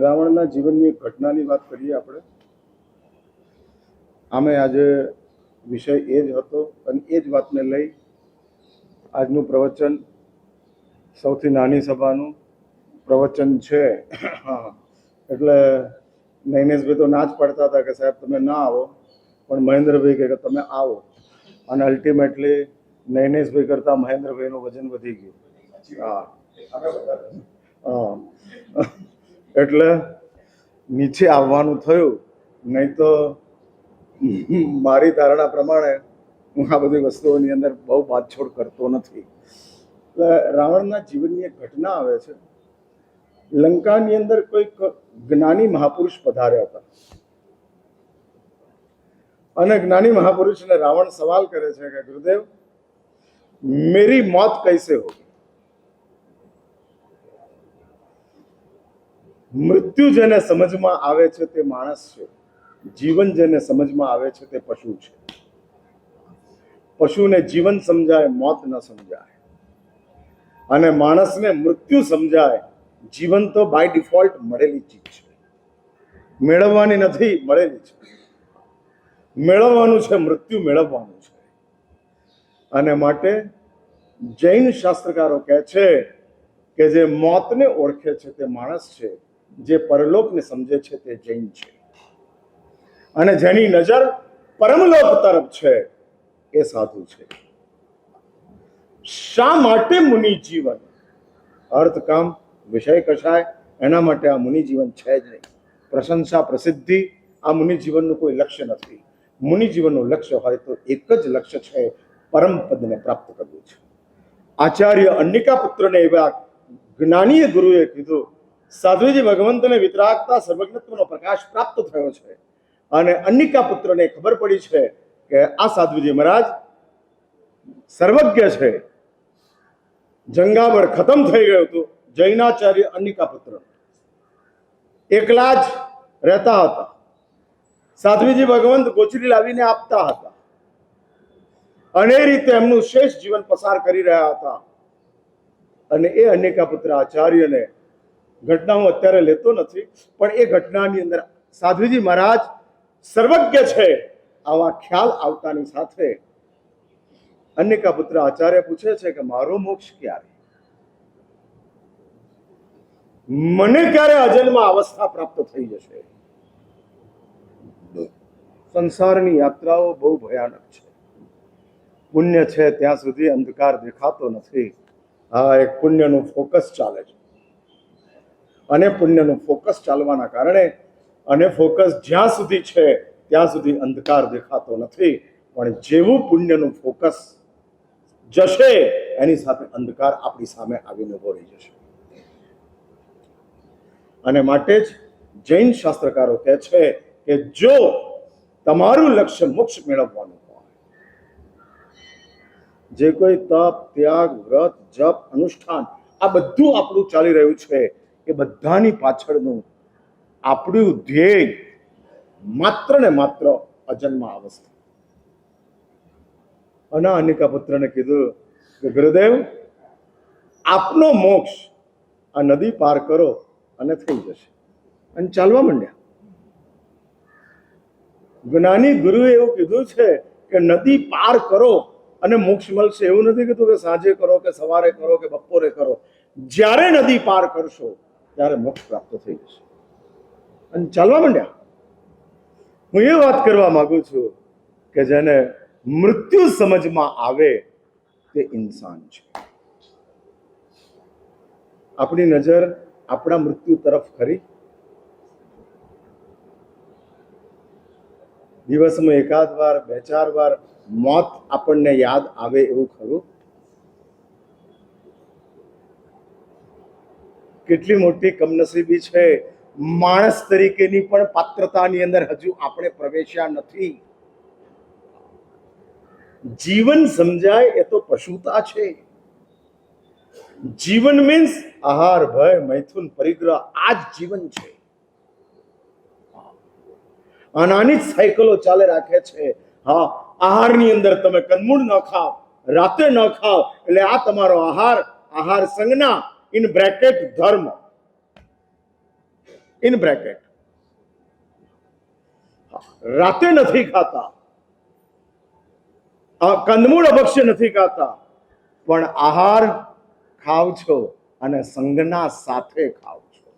રાવણના જીવનની એક ઘટનાની વાત કરીએ આપણે. આમે આજે વિષય એ જ હતો અને એ જ વાતને લઈ આજનું પ્રવચન સૌથી નાની સભાનું પ્રવચન છે. એટલે નૈનેશભાઈ તો ના જ પડતા હતા કે સાહેબ તમે ના આવો, પણ મહેન્દ્રભાઈ કહે કે તમે આવો, અને અલ્ટિમેટલી નૈનેશભાઈ કરતાં મહેન્દ્રભાઈનું વજન વધી ગયું. હા, એટલે નીચે આવવાનું થયું, નહીં તો મારી ધારણા પ્રમાણે હું આ બધી વસ્તુઓની અંદર બહુ બાંધછોડ કરતો નથી. એટલે રાવણના જીવનની એક ઘટના આવે છે. લંકાની અંદર કોઈક જ્ઞાની મહાપુરુષ પધાર્યા હતા, અને જ્ઞાની મહાપુરુષને રાવણ સવાલ કરે છે કે ગુરુદેવ, મેરી મોત કૈસે હોગી? મૃત્યુ જેને સમજમાં આવે છે તે માણસ છે, જીવન જેને સમજમાં આવે છે તે પશુ છે. પશુને જીવન સમજાય, મોત ન સમજાય, અને માણસને મૃત્યુ સમજાય. જીવન તો બાય ડિફોલ્ટ મળેલી ચીજ છે, મેળવવાની નથી, મળેલી છે. મેળવવાનું છે, મૃત્યુ મેળવવાનું છે. અને માટે જૈન શાસ્ત્રકારો કહે છે કે જે મોતને ઓળખે છે તે માણસ છે, જે પરલોકને સમજે છે તે જૈન છે, અને જેની નજર પરમલોક તરફ છે એ સાધુ છે. શા માટે મુનિ જીવન? અર્થ કામ વિષય કશાય એના માટે આ મુનિ જીવન છે જ નહીં. પ્રશંસા પ્રસિદ્ધિ આ મુનિ જીવનનું કોઈ લક્ષ્ય નથી. મુનિ જીવનનું લક્ષ્ય હોય તો એક જ લક્ષ્ય છે, પરમ પદને પ્રાપ્ત કરવું છે. આચાર્ય અન્નિકા પુત્રને એવા જ્ઞાનીય ગુરુએ કીધું, સાધ્વીજી ભગવંતને વિતરાગતા સર્વજ્ઞત્વનો પ્રકાશ પ્રાપ્ત થયો છે, અને અન્નિકા પુત્રને ખબર પડી છે કે આ સાધ્વીજી મહારાજ સર્વજ્ઞ છે. જંગાબર ખતમ થઈ ગયું હતું. જૈનાચાર્ય અન્નિકા પુત્ર એકલા જ રહેતા હતા. સાધ્વીજી ભગવંત ગોચરી લાવીને આપતા હતા, અને એ રીતે એમનું શેષ જીવન પસાર કરી રહ્યા હતા. અને એ અન્નિકા પુત્ર આચાર્યને ઘટના હું અત્યારે લેતો નથી, પણ એ ઘટનાની અંદર સાધ્વીજી મહારાજ સર્વજ્ઞ છે આવા ખ્યાલ આવતાની સાથે અન્નિકા પુત્ર આચાર્ય પૂછે છે કે મારો મોક્ષ ક્યારે? મને ક્યારે અજન્મ અવસ્થા પ્રાપ્ત થઈ જશે? સંસારની યાત્રાઓ બહુ ભયાનક છે. પુણ્ય છે ત્યાં સુધી અંધકાર દેખાતો નથી. હા, એક પુણ્યનું ફોકસ ચાલે છે, અને પુણ્યનું ફોકસ ચાલવાના કારણે, અને ફોકસ જ્યાં સુધી છે ત્યાં સુધી અંધકાર દેખાતો નથી. પણ જેવું પુણ્યનું ફોકસ જશે એની સાથે અંધકાર આપણી સામે આવીને ઉભો રહી જશે. અને માટે જ જૈન શાસ્ત્રકારો કહે છે કે જો તમારું લક્ષ્ય મોક્ષ મેળવવાનું હોય, જે કોઈ તપ, ત્યાગ, વ્રત, જપ, અનુષ્ઠાન આ બધું આપણું ચાલી રહ્યું છે, એ બધાની પાછળનું આપણું ધ્યેય માત્ર ને માત્ર અજન્મ અવસ્થા. અને અન્નિકા પુત્રને કીધું કે ગુરુદેવ, આપનો મોક્ષ આ નદી પાર કરો અને થઈ જશે. અને ચાલવા માંડ્યા. જ્ઞાની ગુરુએ એવું કીધું છે કે નદી પાર કરો અને મોક્ષ મળશે. એવું નથી કીધું કે સાંજે કરો કે સવારે કરો કે બપોરે કરો. જ્યારે નદી પાર કરશો ત્યારે મોક્ષ પ્રાપ્ત થઈ જશે. અને ચાલવા માંડ્યા. હું એ વાત કરવા માંગુ છું કે જેને મૃત્યુ સમજમાં આવે તે ઇન્સાન છે. આપણી નજર આપણા મૃત્યુ તરફ ખરી? દિવસમાં એકાદ વાર, બે ચાર વાર મોત આપણને યાદ આવે એવું ખરું? કેટલી મોટી કમનસીબી છે, માણસ તરીકેની પણ પાત્રતાની અંદર હજુ આપણે પ્રવેશ્યા નથી. જીવન સમજાય એ તો પશુતા છે. જીવન મીન્સ આહાર, ભય, મૈથુન, પરિગ્રહ. આ જ જીવન છે. આનાની જ સાયકલો ચાલે રાખે છે. હા, આહારની અંદર તમે કંદમૂળ ન ખાઓ, રાતે ન ખાઓ, એટલે આ તમારો આહાર. આહાર સંજ્ઞા ઇન બ્રેકેટ ધર્મ. In bracket. રાતે નથી ખાતા, કંદમૂળ અભક્ષ્ય નથી ખાતા, પણ આહાર ખાવ છો અને સંજ્ઞા સાથે ખાવ છો.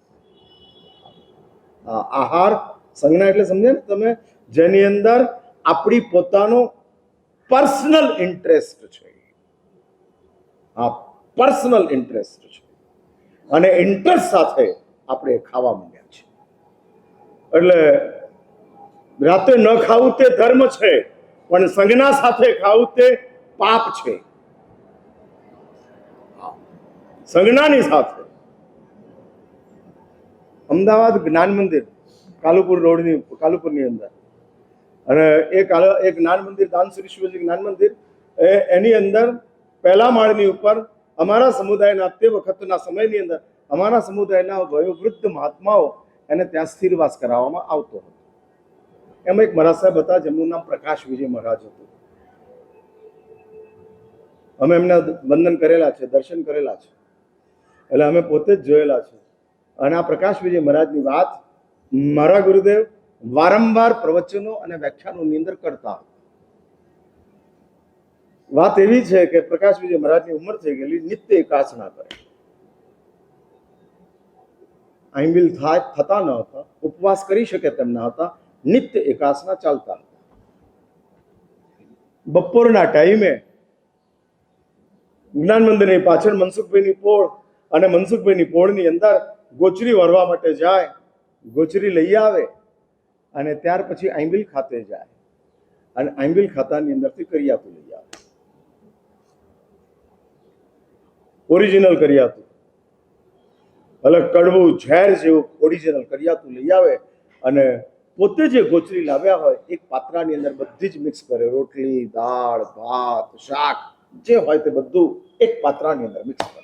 આહાર સંજ્ઞા એટલે સમજે ને તમે, જેની અંદર આપણી પોતાનો પર્સનલ ઇન્ટરેસ્ટ છે. હા, પર્સનલ ઇન્ટરેસ્ટ છે અને ઇન્ટરેસ્ટ સાથે આપણે ખાવા માંગ્યા છે. એટલે રાતે ન ખાવું તે ધર્મ છે, પણ સંજ્ઞા સાથે ખાવું તે પાપ છે. સંજ્ઞાની સાથે. અમદાવાદ જ્ઞાન મંદિર કાલુપુરની અંદર, અને એ જ્ઞાન મંદિર દાનશ્રી શિવજી જ્ઞાન મંદિર, એની અંદર પહેલા માળની ઉપર અમારા સમુદાયના તે વખતના સમયની અંદર અમારા સમુદાયના વયોવૃદ્ધ મહાત્માઓ એને ત્યાં સ્થિરવાસ કરાવવામાં આવતો હતો. એમાં એક મહારાજ સાહેબ હતા જેમનું નામ પ્રકાશ વિજય મહારાજ હતું. અમે એમના વંદન કરેલા છે, દર્શન કરેલા છે, એટલે અમે પોતે જ જોયેલા છે. અને આ પ્રકાશ વિજય મહારાજની વાત મારા ગુરુદેવ વારંવાર પ્રવચનો અને વ્યાખ્યાનોની અંદર કરતા. વાત એવી છે કે પ્રકાશ વિજય મહારાજની ઉંમર થઈ ગયેલી, નિત્ય એકાસના કરે, આઈંબિલ થતા ન હતા, ઉપવાસ કરી શકે તેમ ન હતા, નિત્ય એકાસના ચાલતા હતા. બપોરના ટાઈમે જ્ઞાન મંદિરની પાછળ મનસુખભાઈની પોળ, અને મનસુખભાઈની પોળની અંદર ગોચરી વરવા માટે જાય, ગોચરી લઈ આવે અને ત્યાર પછી આંબિલ ખાતે જાય અને આંબિલ ખાતાની અંદરથી કરિયાતું લઈ આવે, ઓરિજિનલ કરિયાતું, એટલે કડવું ઝેર જેવું ઓરિજિનલ કરિયાતું લઈ આવે અને પોતે જે ગોચરી લાવ્યા હોય એક પાત્રાની અંદર બધી જ મિક્સ કરે, રોટલી, દાળ, ભાત, શાક જે હોય તે બધું એક પાત્રાની અંદર મિક્સ કરે.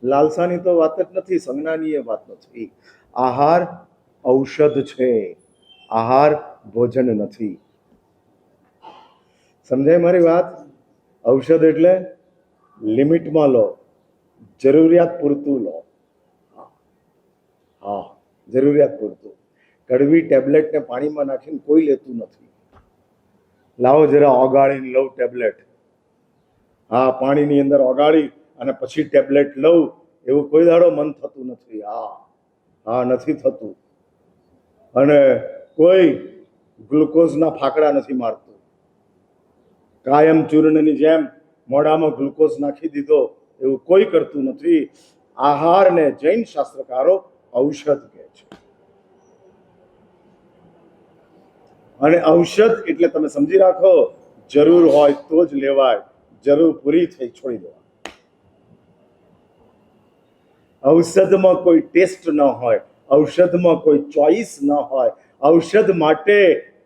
લાલસાની તો વાત જ નથી, સંજ્ઞાની એ વાત નથી. આહાર ઔષધ છે, આહાર ભોજન નથી. સમજાય મારી વાત? ઔષધ એટલે લિમિટમાં લો, જરૂરિયાત પૂરતું લો. હા, જરૂરિયાત પૂરતું. કડવી ટેબ્લેટને પાણીમાં નાખીને કોઈ લેતું નથી. લાવો જરા ઓગાળીને લઉં ટેબ્લેટ, હા, પાણીની અંદર ઓગાળી અને પછી ટેબ્લેટ લઉં, એવું કોઈ દાડો મન થતું નથી. હા, નથી થતું. અને કોઈ ગ્લુકોઝના ફાકડા નથી મારતું. કાયમ ચૂર્ણની જેમ મોઢામાં ગ્લુકોઝ નાખી દીધો એવું કોઈ કરતું નથી. આહારને જૈન શાસ્ત્રકારો ઔષધ કહે છે. અને ઔષધ એટલે તમે સમજી રાખો, જરૂર હોય તો જ લેવાય, જરૂર પૂરી થઈ છોડી દેવાય. ઔષધમાં કોઈ ટેસ્ટ ન હોય, ઔષધમાં કોઈ ચોઈસ ન હોય, ઔષધ માટે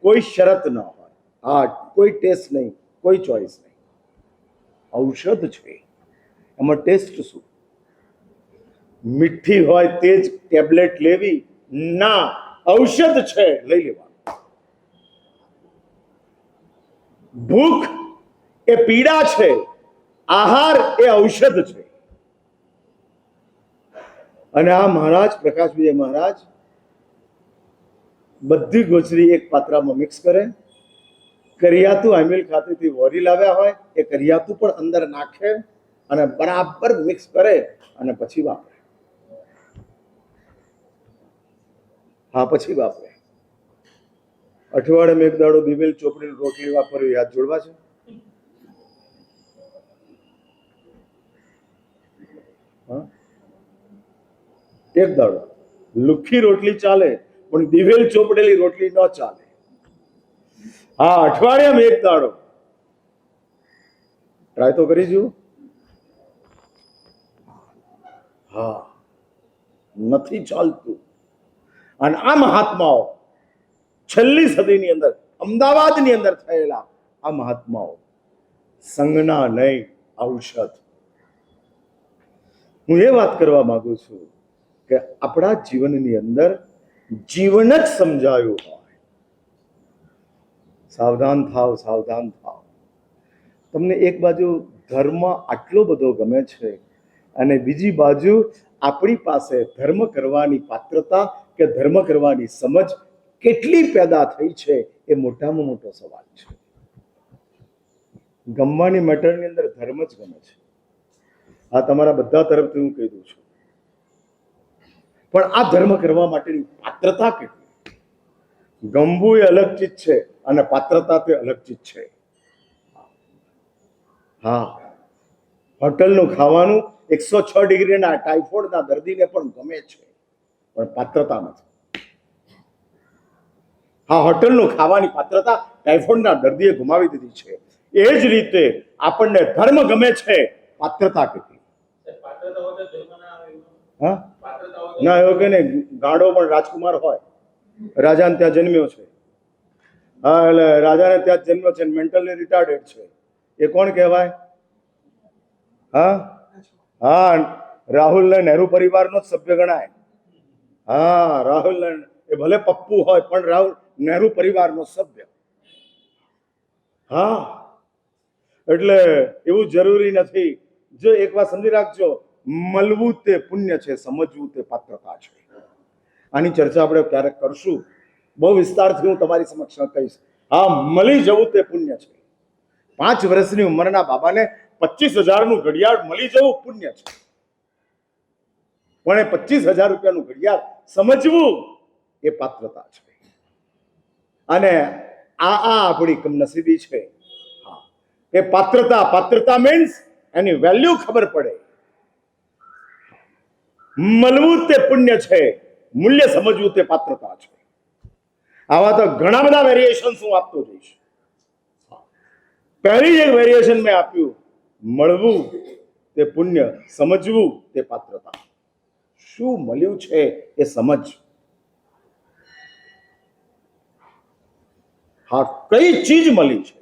કોઈ શરત ન હોય. હા, કોઈ ટેસ્ટ નહીં, કોઈ ચોઈસ નહીં. ઔષધ છે, એમાં ટેસ્ટ શું? મીઠી હોય તે જ ટેબ્લેટ લેવી? ના, ઔષધ છે, લઈ લેવા. ભૂખ એ પીડા છે, આહાર એ ઔષધ છે. અને આ મહારાજ પ્રકાશ વિજય મહારાજ બધી ગોચરી એક પાત્રામાં મિક્સ કરે, કરિયાતું આંબિલ ખાતેથી વોરી લાવ્યા હોય એ કરિયાતું પણ અંદર નાખે અને બરાબર મિક્સ કરે અને પછી વાપરે. હા, પછી વાપરે. અઠવાડિયામાં એક દાડો દિવેલ ચોપડીની રોટલી વાપરવી, યાદ જોડવા છે? એક દાડો લુખી રોટલી ચાલે, પણ દિવેલ ચોપડેલી રોટલી ન ચાલે. હા, અઠવાડિયામાં એક દાડો ટ્રાય તો કરી જુઓ. હા, નથી ચાલતું. અને આ મહાત્માઓ છેલ્લી સદીની અંદર અમદાવાદની અંદર થયેલા આ મહાત્માઓ સંજ્ઞા નહીં, ઔષધ. હું એ વાત કરવા માંગુ છું કે આપણા જીવનની અંદર જીવન જ સમજાયું હોય, સાવધાન થાવ, સાવધાન થાવ. તમને એક બાજુ ધર્મ આટલો બધો ગમે છે, અને બીજી બાજુ આપણી પાસે ધર્મ કરવાની પાત્રતા કે ધર્મ કરવાની સમજ કેટલી પેદા થઈ છે એ મોટામાં મોટો સવાલ છે. ગમવાની મેટરની અંદર ધર્મ જ ગમે છે. આ તમારા બધા તરફથી હું કહી દઉં છું. પણ આ ધર્મ કરવા માટેની પાત્રતા કેટલી? ગમવું એ અલગ ચીજ છે અને પાત્રતા તે અલગ ચીજ છે. હા, હોટલનું ખાવાનું 106 ડિગ્રીના ટાઇફોઇડના દર્દીને પણ ગમે છે, પણ પાત્રતા નથી. હા, હોટલનું ખાવાની પાત્રતા ટાઇફોઇડના દર્દીએ ગુમાવી દીધી છે. એ જ રીતે આપણને ધર્મ ગમે છે, પાત્રતા કેટલી? હા, ના એવું કે ને, ગાડો પણ રાજકુમાર હોય, રાજાને ત્યાં જન્મ્યો છે. હા, એટલે રાજાને ત્યાં જન્મ્યો છે, મેન્ટલી રિટાર્ડેડ છે, એ કોણ કહેવાય? હા હા, રાહુલ નહેરુ પરિવારનો જ સભ્ય ગણાય. હા, રાહુલ એ ભલે પપ્પુ હોય પણ રાહુલ નહેરુ પરિવારનો સભ્ય. હા, એટલે એવું જરૂરી નથી. જો એક વાત સમજી રાખજો, મળવું તે પુણ્ય છે, સમજવું તે પાત્રતા છે. આની ચર્ચા આપણે ક્યારેક કરશું, બહુ વિસ્તારથી હું તમારી સમક્ષ કહીશ. હા, મળી જવું તે પુણ્ય છે. 5 વર્ષની ઉંમરના બાબાને 25,000નું ઘડિયાળ મળી જવું પુણ્ય છે, પણ એ 25,000 રૂપિયાનું ઘડિયાળ સમજવું એ પાત્રતા છે. અને આ આપણી કમનસીબી છે. એ પાત્રતા મીન્સ એની વેલ્યુ ખબર પડે. મળવું તે પુણ્ય છે, મૂલ્ય સમજવું તે પાત્રતા છે. આવા તો ઘણા બધા વેરિએશન હું આપતો જઈશ. પહેલી એક વેરિએશન મેં આપ્યું, મળવું તે પુણ્ય, સમજવું તે પાત્રતા. શું મળ્યું છે એ સમજ. હા, કઈ ચીજ મળી છે?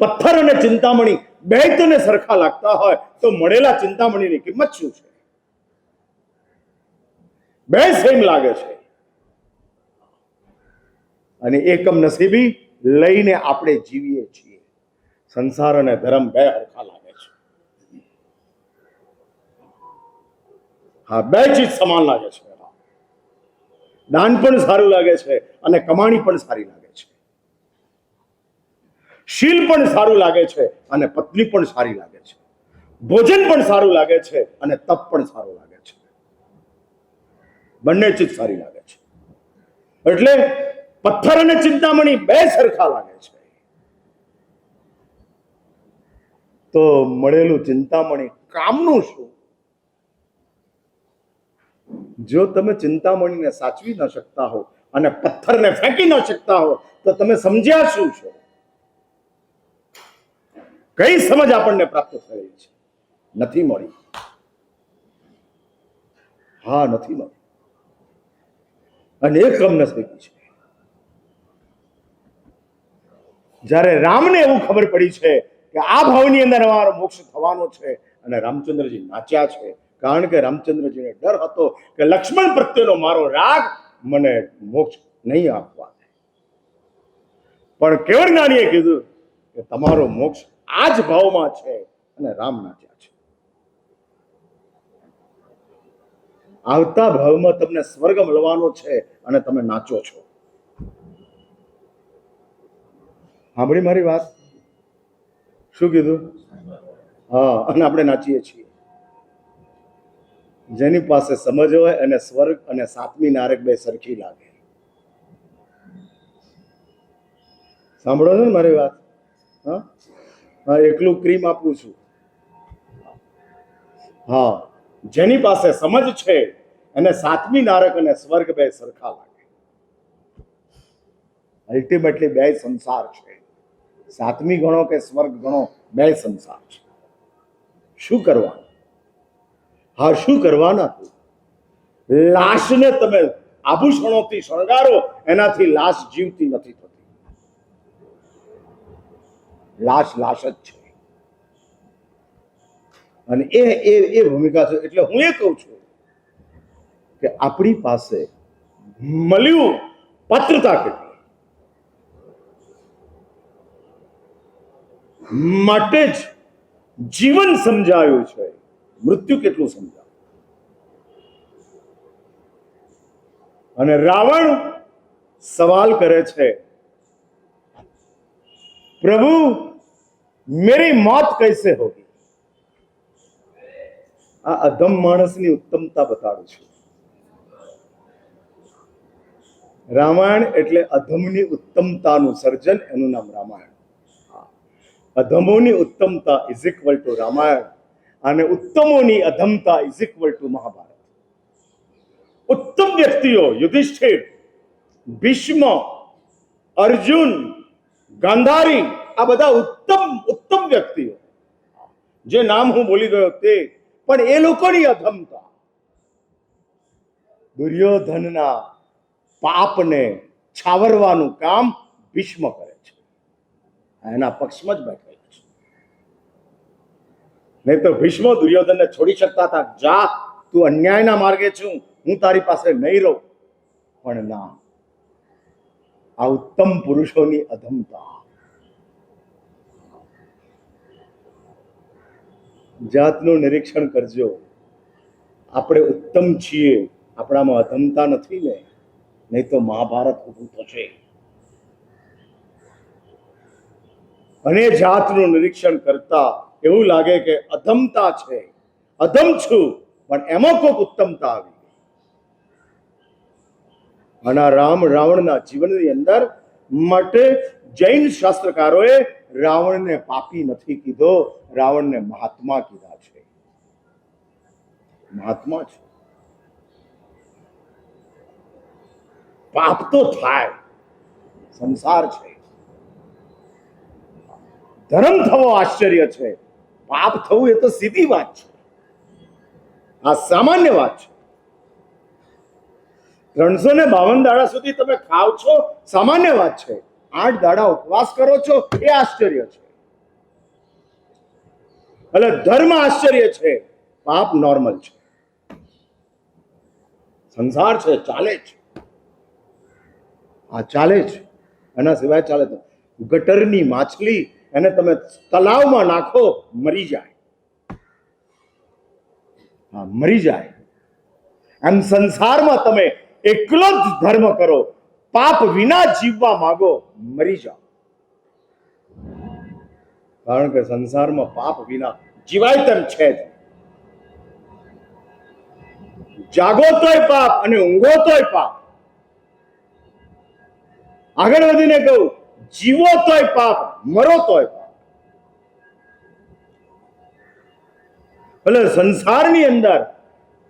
પથ્થર અને ચિંતામણી બે તને સરખા લાગતા હોય તો મળેલા ચિંતામણીની કિંમત શું છે? બે સેમ લાગે છે. અને એકમ નસીબી લઈને આપણે જીવીએ છીએ. સંસાર અને ધર્મ બે સરખા લાગે છે. હા, બે ચીજ સમાન લાગે છે. દાન પણ સારું લાગે છે અને કમાણી પણ સારી લાગે છે. શીલ પણ સારું લાગે છે અને પત્ની પણ સારી લાગે છે. ભોજન પણ સારું લાગે છે અને તપ પણ સારું લાગે છે. બંને ચીજ સારી લાગે છે. એટલે પથ્થર અને ચિંતામણી બે સરખા લાગે છે. તો મળેલું ચિંતામણી કામનું શું? જો તમે ચિંતામણીને સાચવી ન શકતા હો અને પથ્થરને ફેંકી ન શકતા હો તો તમે સમજ્યા શું છો? કઈ સમજ આપણને પ્રાપ્ત થઈ છે? નથી મળી. હા, નથી મળી. અને એક કમનસીબી છે. જ્યારે રામને એવું ખબર પડી છે કે આ ભાવની અંદર અમારો મોક્ષ થવાનો છે અને રામચંદ્રજી નાચ્યા છે, કારણ કે રામચંદ્રજીને ડર હતો કે લક્ષ્મણ પ્રત્યેનો મારો રાગ મને મોક્ષ નહીં આપવા દે. પણ કેવળ જ્ઞાનીએ કીધું કે તમારો મોક્ષ આ જ ભાવમાં છે અને રામ નાચ્યા છે. આવતા ભાવમાં તમને સ્વર્ગ મળવાનો છે અને તમે નાચો છો. સાંભળી મારી વાત? શું કીધું? હા, અને આપણે નાચીએ છીએ. જેની પાસે સમજ હોય અને સ્વર્ગ અને સાતમી નારક બે સરખી લાગે. સાંભળો છો ને મારી વાત? હા હા, એકલું ક્રીમ આપું છું. હા, જેની પાસે સમજ છે અને સાતમી નારક અને સ્વર્ગ બે સરખા લાગે. અલ્ટિમેટલી બે સંસાર છે. સાતમી ગણો કે સ્વર્ગ ગણો, બે સંસાર છે. શું કરવાનું? હા, શું કરવાના? લાશને તમે આભૂષણોથી શણગારો, એનાથી લાશ જીવતી નથી થતી. લાશ લાશ જ છે. અને એ ભૂમિકા છે. એટલે હું એ કહું છું કે આપણી પાસે મળ્યું પાત્રતા કેટલી, માટે જ જીવન સમજાયું છે, મૃત્યુ કેટલું સમજાયું. અને રાવણ સવાલ કરે છે, પ્રભુ मेरी मौत कैसे होगी. આ અધમ માણસની ઉત્તમતા બતાડું છું. રામાયણ એટલે અધમની ઉત્તમતાનું સર્જન, એનું નામ રામાયણ. અધમોની ઉત્તમતા ઇઝ ઇક્વલ ટુ રામાયણ અને ઉત્તમોની અધમતા ઇઝ ઇક્વલ ટુ મહાભારત. ઉત્તમ વ્યક્તિઓ યુધિષ્ઠિર, ભીષ્મ, અર્જુન, ગાંધારી, આ બધા ઉત્તમ વ્યક્તિઓ, જે નામ હું બોલી ગયો તે, પણ એ લોકોની અધમતા દુર્યોધનના પાપને છાવરવાનું કામ ભીષ્મ કરે છે. એના પક્ષમાં જ બેઠેલા છે. નહીં તો ભીષ્મ દુર્યોધનને છોડી શકતા હતા, જા તું અન્યાયના માર્ગે છું, હું તારી પાસે નહીં રહું. પણ ના, આ ઉત્તમ પુરુષોની અધમતા. જાતનું નિરીક્ષણ કરજો. આપણે ઉત્તમ છીએ, આપણામાં અધમતા નથી ને, નહીં તો મહાભારત ઊભું થશે. અને જાતનું નિરીક્ષણ કરતા એવું લાગે કે અધમતા છે, અધમ છું, પણ એમાં કોઈક ઉત્તમતા આવી. અને રાવણના જીવનની અંદર માટે જૈન શાસ્ત્રકારોએ રાવણને પાપી નથી કીધો, રાવણને મહાત્મા કીધા છે. મહાત્મા છે. પાપ તો થાય, સંસાર છે. ધર્મ થવો આશ્ચર્ય છે, પાપ થવું એ તો સીધી વાત છે. આ સામાન્ય વાત છે. 352 દાડા સુધી તમે ખાવ છો, સામાન્ય વાત છે. 8 દાડા ઉપવાસ કરો છો, એ આશ્ચર્ય છે. એટલે ધર્મ આશ્ચર્ય છે, પાપ નોર્મલ છે. સંસાર છે, ચાલે છે. આ ચાલે છે, એના સિવાય ચાલે તો ગટરની માછલી એને તમે તલાવમાં નાખો, મરી જાય. હા, મરી જાય. એમ સંસારમાં તમે એકલો જ ધર્મ કરો, પાપ વિના જીવવા માંગો, મરી જાઓ. કારણ કે સંસારમાં પાપ વિના જીવાય તેમ છે જ. જાગો તોય પાપ અને ઊંઘો તોય પાપ. આગળ વધીને કહું, જીવો તોય પાપ, મરો તોય પાપ. એટલે સંસારની અંદર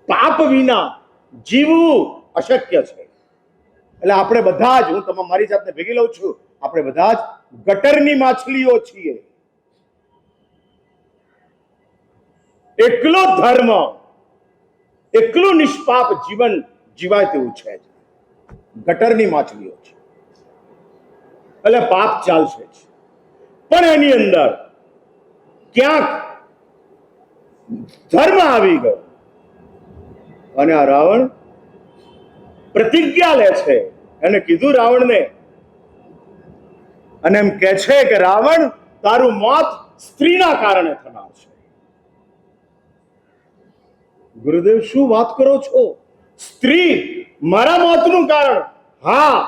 પાપ વિના જીવવું અશક્ય છે. એટલે આપણે બધા જ, હું મારી જાતને ભેગી લઉં છું, આપણે બધા જ ગટરની માછલીઓ છીએ. એકલો ધર્મ, એકલું નિષ્પાપ જીવન જીવાય તેવું છે. ગટરની માછલીઓ છે. એટલે પાપ ચાલશે જ. પણ એની અંદર ક્યાંક ધર્મ આવી ગયો. અને આ રાવણ પ્રતિજ્ઞા લે છે. એને કીધું રાવણને, અને એમ કહે છે કે રાવણ, તારું મોત સ્ત્રીના કારણે થનાર છે. ગુરુદેવ, શું વાત કરો છો? સ્ત્રી મારા મોતનું કારણ? હા.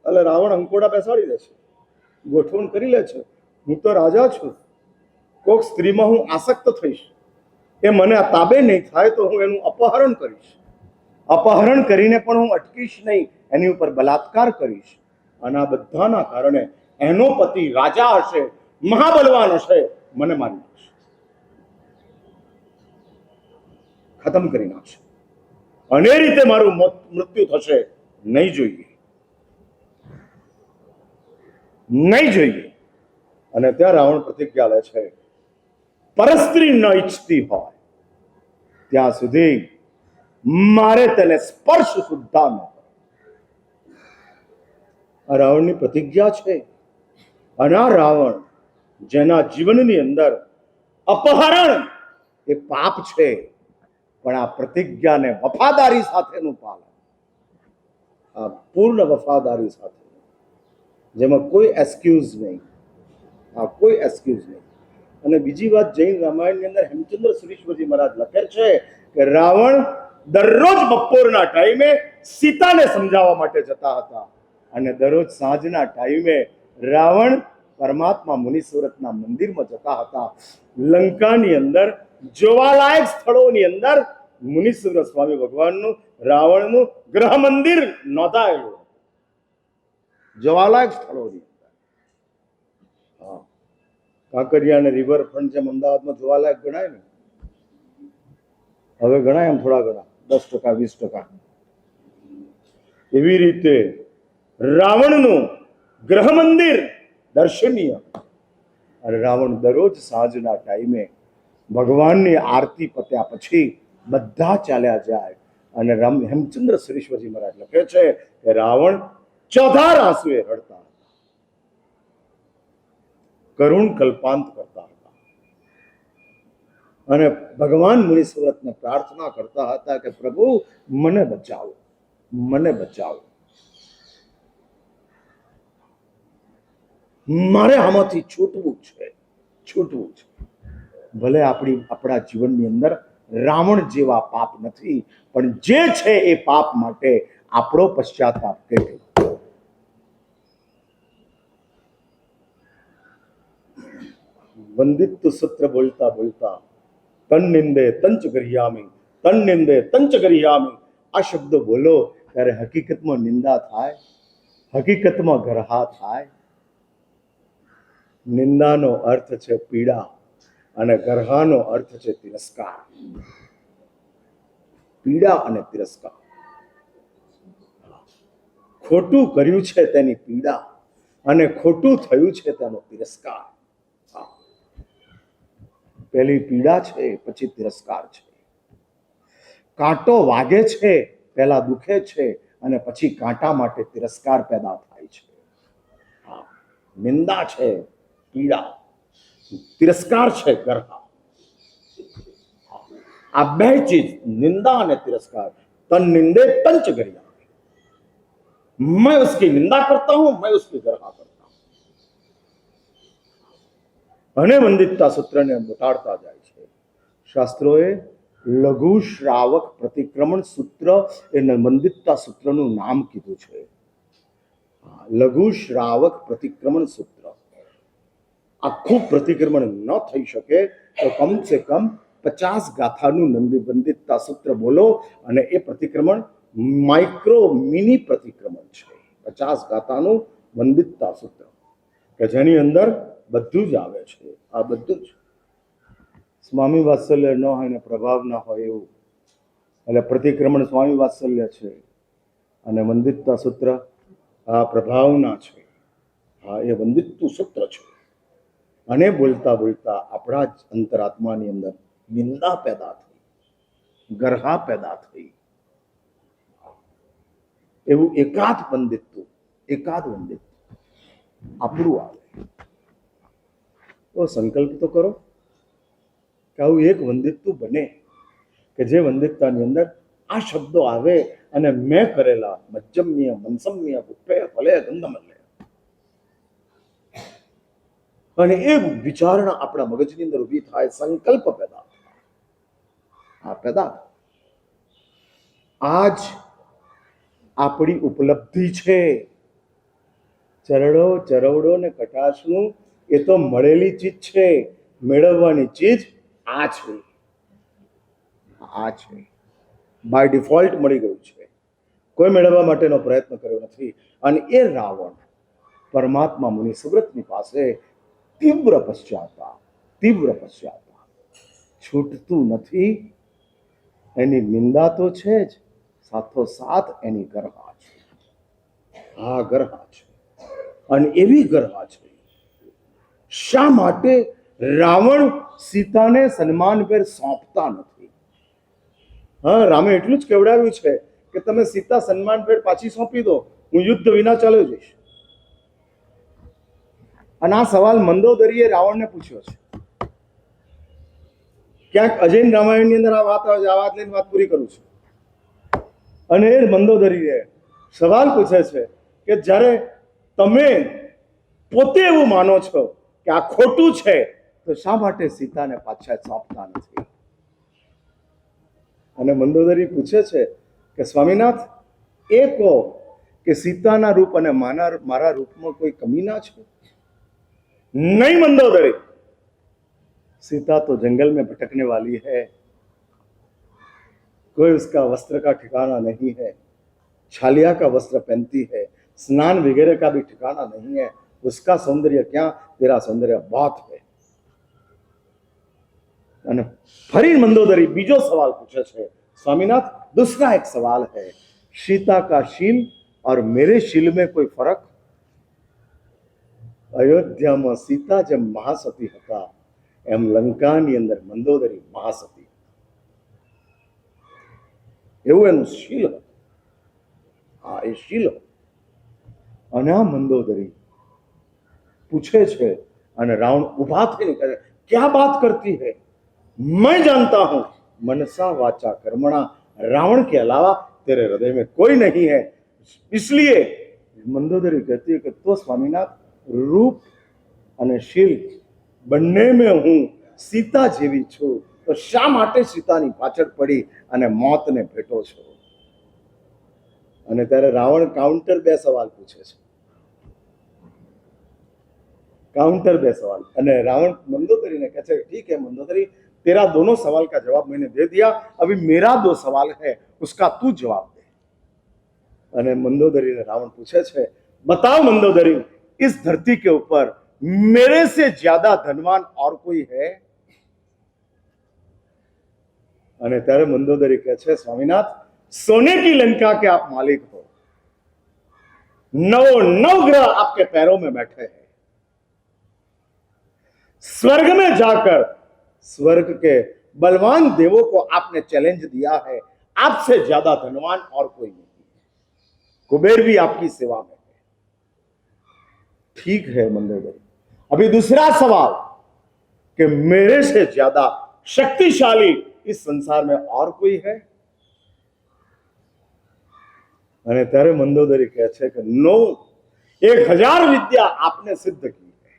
એટલે રાવણ અંકોડા બેસાડી દે છે, ગોઠવણ કરી લે છે. હું તો રાજા છું, કોક સ્ત્રીમાં હું આસક્ત થઈશ, એ મને આ તાબે નહીં થાય તો હું એનું અપહરણ કરીશ. અપહરણ કરીને પણ હું અટકીશ નહીં, એની ઉપર બલાત્કાર કરીશ. અને આ બધાના કારણે એનો પતિ રાજા હશે, મહાબલવાન હશે, મને મારી નાખશે, ખતમ કરી નાખશે. અને એ રીતે મારું મૃત્યુ થશે. નહીં જોઈએ, નહીં જોઈએ. અને ત્યાં રાવણ પ્રતિજ્ઞા લે છે, પરસ્ત્રી ન ઈચ્છતી હોય ત્યાં સુધી મારે તેને સ્પર્શ સુદ્ધા ન કરો. આ રાવણની પ્રતિજ્ઞા છે. અને આ રાવણ, જેના જીવનની અંદર અપહરણ એ પાપ છે, પણ આ પ્રતિજ્ઞાને વફાદારી સાથેનું પાલન, આ પૂર્ણ વફાદારી સાથે, જેમાં કોઈ એક્સક્યુઝ નહીં, આ કોઈ એક્સક્યુઝ નહીં. અને બીજી વાત જૈન રામાયણની અંદર હેમચંદ્ર સુરીશ્વરજી મહારાજ લખે છે કે રાવણ દરરોજ બપોરના ટાઈમે સીતાને સમજાવવા માટે જતા હતા અને દરરોજ સાંજના ટાઈમે રાવણ પરમાત્મા મુનિસુરતના મંદિરમાં જતા હતા. લંકાની અંદર જોવાલાયક સ્થળોની અંદર મુનિસુરત સ્વામી ભગવાનનું રાવણનું ગ્રહ મંદિર નોંધાયેલું. જોવાલાયક સ્થળોની અંદર કાંકરિયા અને રિવરફ્રન્ટ જેમ અમદાવાદમાં જોવાલાયક ગણાય ને, હવે ગણાય એમ થોડા ઘણા 10% 20%. એવી રીતે રાવણનું ગ્રહ મંદિર દર્શનીય. અને રાવણ દરરોજ સાંજના ટાઈમે ભગવાનની આરતી પત્યા પછી બધા ચાલ્યા જાય. અને હેમચંદ્ર સુરીશ્વરજી મહારાજ લખે છે કે રાવણ ચોધાર આંસુએ રડતા હતા, કરુણ કલ્પાંત કરતા હતા અને ભગવાન મુનિસુરતને પ્રાર્થના કરતા હતા કે પ્રભુ મને બચાવો, મને બચાવો, મારે આમાંથી છૂટવું છે, છૂટવું છે. ભલે આપણા જીવનની અંદર રાવણ જેવા પાપ નથી, પણ જે છે એ પાપ માટે આપણો પશ્ચાતાપ કેટલો. વંદિત સૂત્ર બોલતા બોલતા તન નિંદે તંચ ગરિયામી, તન નિંદે તંચ ગરિયામી આ શબ્દો બોલો ત્યારે હકીકતમાં નિંદા થાય, હકીકતમાં ગરહા થાય. નિંદાનો અર્થ છે પીડા અને ગરહાનો અર્થ છે તિરસ્કાર. પીડા અને તિરસ્કાર. ખોટું કર્યું છે તેની પીડા અને ખોટું થયું છે તેનો તિરસ્કાર. પહેલી પીડા છે, પછી તિરસ્કાર છે. કાંટો વાગે છે, પહેલા દુખે છે અને પછી કાંટા માટે તિરસ્કાર પેદા થાય છે. નિંદા છે પીડા, તિરસ્કાર છે ગરહા. આ બે ચીજ નિંદા અને तिरस्कार. तन निंदे पंच गरिया, मैं उसकी निंदा करता हूं, मैं उसकी गरहा करता हूं. અને વંદિતતા સૂત્રને બતાડતા જાય છે. શાસ્ત્રોએ લઘુ શ્રાવક પ્રતિક્રમણ સૂત્ર એને વંદિતતા સૂત્રનું નામ કીધું છે. લઘુ શ્રાવક પ્રતિક્રમણ સૂત્ર. આખું પ્રતિક્રમણ ન થઈ શકે તો કમસે કમ 50 ગાથાનું વંદિતતા સૂત્ર બોલો અને એ પ્રતિક્રમણ માઇક્રો મિની પ્રતિક્રમણ છે. 50 ગાથાનું વંદિતતા સૂત્ર કે જેની અંદર બધું જ આવે છે. આ બધું જ સ્વામી વાત્સલ્ય ન હોય ને પ્રભાવ ના હોય એવું, એટલે પ્રતિક્રમણ સ્વામી વાત્સલ્ય છે અને વંદિતતા સૂત્ર આ પ્રભાવના છે. હા, એ વંદિતતું સૂત્ર છે. અને બોલતા બોલતા આપણા જ અંતરાત્માની અંદર નિંદા પેદા થઈ, ગરહા પેદા થઈ. એવું એકાદ વંદિતતું આપણું આવે તો સંકલ્પ તો કરો કે આવું એક વંદિતતું બને કે જે વંદિતતાની અંદર આ શબ્દો આવે અને મેં કરેલા મજ્જમ્ય મનસમ્ય ગુપ્પે ફલે ગંધમલ્લે, અને એ વિચારણા આપણા મગજની અંદર ઊભી થાય, સંકલ્પ પેદા પેદા. આજ આપણી ઉપલબ્ધિ છે. ચરડો ચરવડો ને કટાશનું એ તો મળેલી ચીજ છે. મેળવવાની ચીજ આ છે, આ છે. બાય ડિફોલ્ટ મળી ગયું છે. કોઈ મેળવવા માટેનો પ્રયત્ન કર્યો નથી. અને એ રાવણ પરમાત્મા મુનિ સુવ્રતની પાસે તીવ્ર પશ્ચાતાપ છૂટતું નથી. એની નિંદા તો છે જ, સાથોસાથ એની ગરહા છે. હા, ગરહા છે. અને એવી ગરહા છે. શા માટે રાવણ સીતાને સન્માનભેર સોંપતા નથી? હા, રામે એટલું જ કહેવડાવ્યું છે કે તમે સીતા સન્માનભેર પાછી સોંપી દો, હું યુદ્ધ વિના ચાલ્યો જઈશ. અને આ સવાલ મંદોદરીએ રાવણને પૂછ્યો છે. ક્યાંક અજૈન રામાયણની અંદર આ વાત આવે છે. આ વાત લઈને વાત પૂરી કરું છું. અને એ મંદોદરીએ સવાલ પૂછે છે કે જ્યારે તમે પોતે એવું માનો છો કે આ ખોટું છે, તો શા માટે સીતાને પાછા સોંપતા નથી? અને મંદોદરી પૂછે છે કે સ્વામીનાથ, એ કહો કે સીતાના રૂપ અને મારા રૂપમાં કોઈ કમી ના છે? नहीं मंदोदरी, सीता तो जंगल में भटकने वाली है, कोई उसका वस्त्र का ठिकाना नहीं है, छालिया का वस्त्र पहनती है, स्नान वगैरह का भी ठिकाना नहीं है, उसका सौंदर्य क्या, तेरा सौंदर्य बहुत है। અને ફરી મંદોદરી બીજો સવાલ પૂછે છે, स्वामीनाथ दूसरा एक सवाल है, सीता का शील और मेरे शील में कोई फर्क? અયોધ્યામાં સીતા જેમ મહાસતી હતા એમ લંકાની અંદર મંદોદરી મહાસતી, એવું એનું શીલ હતું. હા, એ શીલ હતું. અને આ મંદોદરી પૂછે છે અને રાવણ ઉભા થઈને કહે, ક્યા બાત કરતી है, मैं जानता हूं मनसा वाचा कर्मणा, रावण के अलावा तेरे हृदय में कोई नहीं है, इसलिए मंदोदरी कहती है कि तो स्वामीनाथ रूप અને શીલ બંને મેં હું સીતા જેવી છું, તો શા માટે સીતાની પાછળ પડી અને મોતને ભેટો છો? અને ત્યારે રાવણ કાઉન્ટર બે સવાલ પૂછે છે, काउंटर બે सवाल। અને રાવણ મંદોદરી ને કહે છે, ठीक है मंदोदरी, तेरा दोनों सवाल का जवाब मैंने दे दिया, अभी मेरा 2 सवाल है, उसका तू जवाब दे। અને મંદોदरी ने रावण पूछे છે, बताओ मंदोदरी, इस धरती के ऊपर मेरे से ज्यादा धनवान और कोई है? અને ત્યારે મંદોદરી કહે છે, स्वामीनाथ सोने की लंका के आप मालिक हो, 9 ग्रह आपके पैरों में बैठे हैं, स्वर्ग में जाकर स्वर्ग के बलवान देवों को आपने चैलेंज दिया है, आपसे ज्यादा धनवान और कोई नहीं, कुबेर भी आपकी सेवा में है। ठीक है मंदोदरी, अभी दूसरा सवाल कि मेरे से ज्यादा शक्तिशाली इस संसार में और कोई है? અને ત્યારે મંદોદરી કહે છે કે નો, 1000 विद्या आपने सिद्ध की है,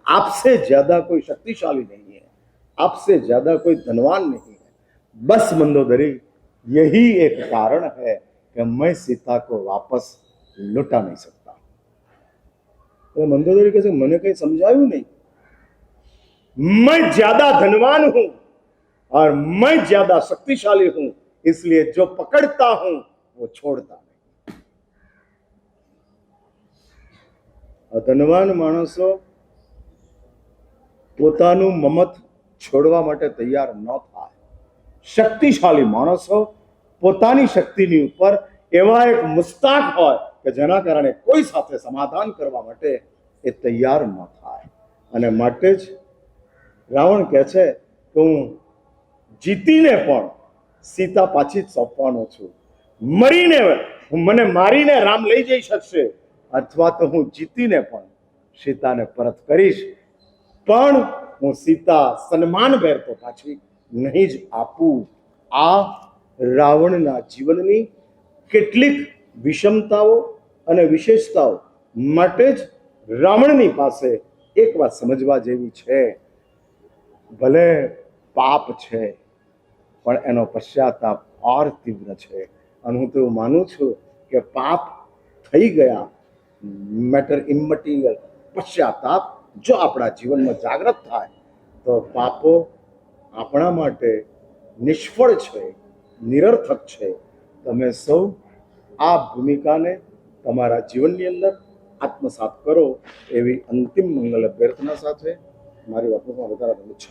आपसे ज्यादा कोई शक्तिशाली नहीं है, आपसे ज्यादा कोई धनवान नहीं है, बस मंदोदरी यही एक कारण है कि मैं सीता को वापस लौटा नहीं सकता। तो मंदोदरी कहते मैंने कहीं समझाયું नहीं, मैं ज्यादा धनवान हूं और मैं ज्यादा शक्तिशाली हूं, इसलिए जो पकड़ता हूं वो छोड़ता नहीं। ધનવાન માણસો પોતાનું મમત છોડવા માટે તૈયાર ન થાય, શક્તિશાળી માણસો પોતાની શક્તિની ઉપર એવા એક મુસ્તાક હોય કે જેના કારણે કોઈ સાથે સમાધાન કરવા માટે એ તૈયાર ન થાય। અને માટે જ રાવણ કહે છે કે હું જીતીને પણ સીતા પાછી જ સોંપવાનો છું, મરીને મને મારીને રામ લઈ જઈ શકશે, અથવા તો હું જીતીને પણ સીતાને પરત કરીશ, પણ હું સીતા સન્માનભેર તો પાછી નહીં જ આપું। આ રાવણના જીવનની કેટલીક વિષમતાઓ અને વિશેષતાઓ માટે જ રાવણની પાસે એક વાત સમજવા જેવી છે, ભલે પાપ છે પણ એનો પશ્ચાતાપ ઓર તીવ્ર છે। અને હું તો એવું માનું છું કે પાપ થઈ ગયા, મેટર ઇમટીરિયલ, પશ્ચાતાપ જો આપણા જીવનમાં જાગૃત થાય તો પાપો આપણા માટે નિષ્ફળ છે, નિરર્થક છે। તમે સૌ આ ભૂમિકાને તમારા જીવનની અંદર આત્મસાત કરો, એવી અંતિમ મંગલ અભ્યર્થના સાથે મારી વાતોમાં વધારાની ઈચ્છા।